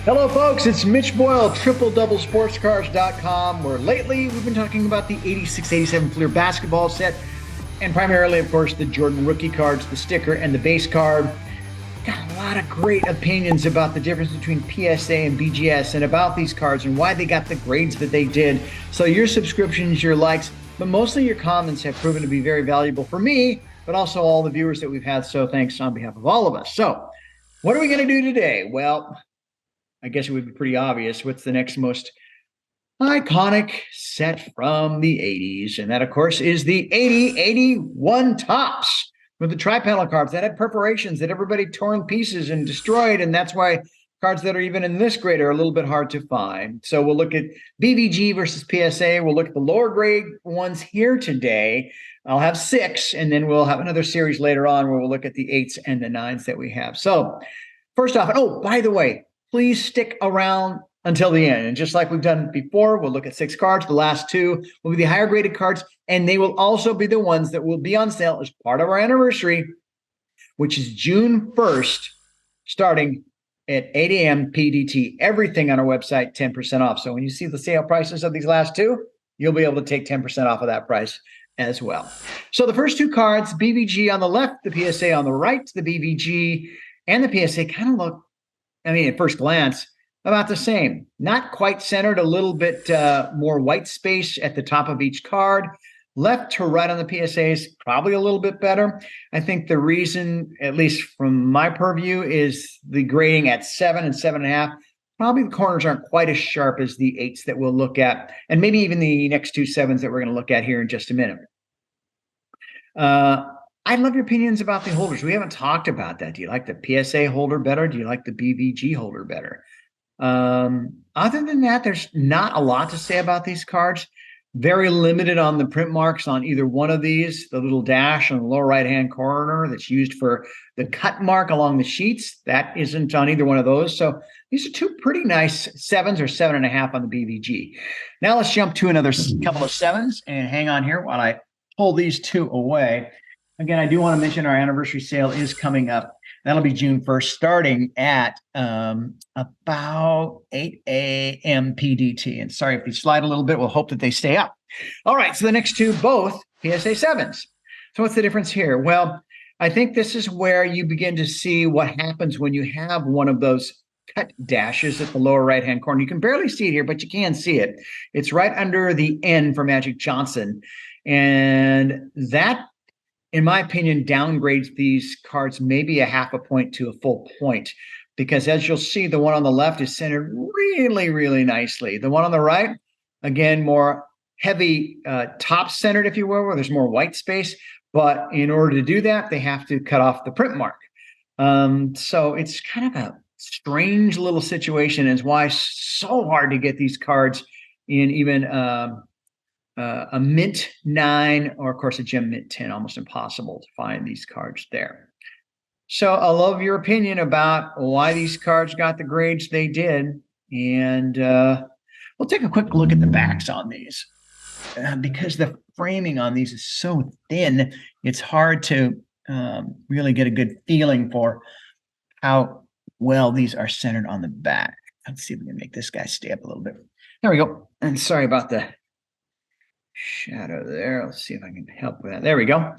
Hello, folks. It's Mitch Boyle, triple-double-sportscars.com, where lately we've been talking about the 86-87 Fleer basketball set, and primarily, of course, the Jordan rookie cards, the sticker, and the base card. Got a lot of great opinions about the difference between PSA and BGS and about these cards and why they got the grades that they did. So your subscriptions, your likes, but mostly your comments have proven to be very valuable for me, but also all the viewers that we've had. So thanks on behalf of all of us. So what are we going to do today? Well, I guess it would be pretty obvious. What's the next most iconic set from the 80s? And that, of course, is the 80-81 Topps with the tri-panel cards that had perforations that everybody tore in pieces and destroyed. And that's why cards that are even in this grade are a little bit hard to find. So we'll look at BVG versus PSA. We'll look at the lower grade ones here today. I'll have 6, and then we'll have another series later on where we'll look at the 8s and the 9s that we have. So first off, oh, by the way, please stick around until the end. And just like we've done before, we'll look at 6 cards. The last 2 will be the higher graded cards, and they will also be the ones that will be on sale as part of our anniversary, which is June 1st, starting at 8 a.m. PDT. Everything on our website, 10% off. So when you see the sale prices of these last 2, you'll be able to take 10% off of that price as well. So the first 2 cards, BVG on the left, the PSA on the right. The BVG and the PSA kind of look, at first glance, about the same. Not quite centered, a little bit more white space at the top of each card. Left to right on the PSAs, probably a little bit better. I think the reason, at least from my purview, is the grading at 7 and 7.5. Probably the corners aren't quite as sharp as the 8s that we'll look at, and maybe even the next 2 7s that we're going to look at here in just a minute. I'd love your opinions about the holders. We haven't talked about that. Do you like the PSA holder better? Do you like the BVG holder better? Other than that, there's not a lot to say about these cards. Very limited on the print marks on either one of these. The little dash on the lower right-hand corner that's used for the cut mark along the sheets, that isn't on either one of those. So these are 2 pretty nice 7s or 7.5 on the BVG. Now let's jump to another couple of 7s and hang on here while I pull these 2 away. Again, I do want to mention our anniversary sale is coming up. That'll be June 1st, starting at about 8 a.m. PDT. And sorry if they slide a little bit. We'll hope that they stay up. All right, so the next 2, both PSA 7s. So what's the difference here? Well, I think this is where you begin to see what happens when you have one of those cut dashes at the lower right-hand corner. You can barely see it here, but you can see it. It's right under the N for Magic Johnson. And that, in my opinion, downgrades these cards maybe a half a point to a full point, because as you'll see, the one on the left is centered really, really nicely. The one on the right, again, more heavy top centered, if you will, where there's more white space. But in order to do that, they have to cut off the print mark. So it's kind of a strange little situation, and it's why it's so hard to get these cards in even a mint 9 or, of course, a gem mint 10. Almost impossible to find these cards there. So I love your opinion about why these cards got the grades they did. And we'll take a quick look at the backs on these. Because the framing on these is so thin, it's hard to really get a good feeling for how well these are centered on the back. Let's see if we can make this guy stay up a little bit. There we go. And sorry about the shadow there. Let's see if I can help with that. There we go.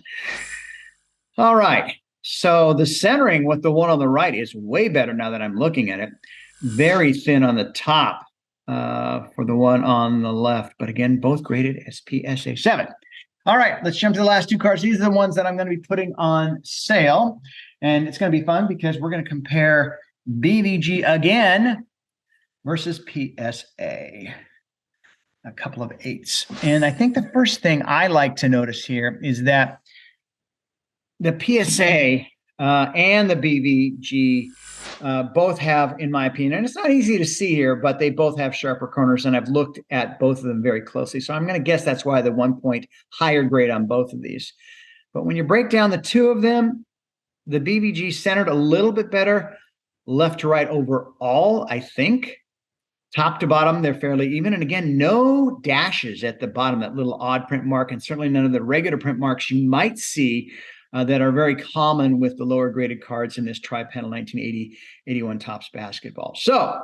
All right. So the centering with the one on the right is way better now that I'm looking at it. Very thin on the top for the one on the left. But again, both graded as PSA 7. All right. Let's jump to the last 2 cards. These are the ones that I'm going to be putting on sale. And it's going to be fun because we're going to compare BVG again versus PSA. A couple of 8s. And I think the first thing I like to notice here is that the PSA and the BVG both have, in my opinion, and it's not easy to see here, but they both have sharper corners, and I've looked at both of them very closely. So I'm going to guess that's why the 1 point higher grade on both of these. But when you break down the 2 of them, the BVG centered a little bit better, left to right overall, I think. Top to bottom, they're fairly even. And again, no dashes at the bottom, that little odd print mark, and certainly none of the regular print marks you might see that are very common with the lower graded cards in this tri-panel 1980-81 Topps basketball. So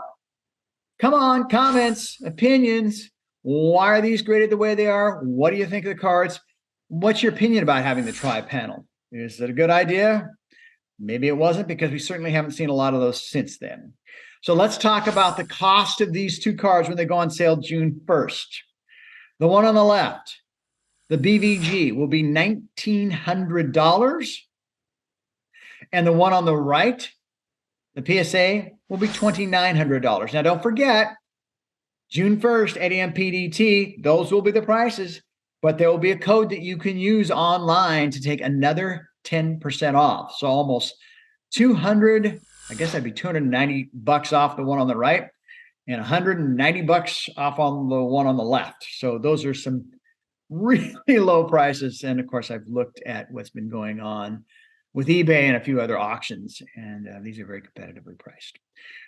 Come on, comments, opinions. Why are these graded the way they are? What do you think of the cards? What's your opinion about having the tri-panel? Is it a good idea? Maybe it wasn't, because we certainly haven't seen a lot of those since then. So let's talk about the cost of these two cards when they go on sale June 1st. The one on the left, the BVG, will be $1,900. And the one on the right, the PSA, will be $2,900. Now, don't forget, June 1st at AMPDT, those will be the prices, but there will be a code that you can use online to take another 10% off. So almost 200, I guess that'd be $290 off the one on the right and $190 off on the one on the left. So those are some really low prices. And of course, I've looked at what's been going on with eBay and a few other auctions, and these are very competitively priced.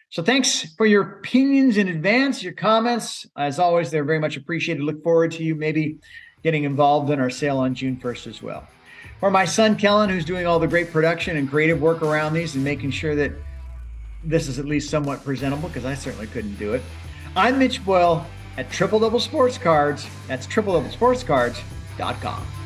So thanks for your opinions in advance, your comments. As always, they're very much appreciated. Look forward to you maybe getting involved in our sale on June 1st as well. For my son, Kellen, who's doing all the great production and creative work around these and making sure that this is at least somewhat presentable, because I certainly couldn't do it. I'm Mitch Boyle at Triple Double Sports Cards. That's tripledoublesportscards.com.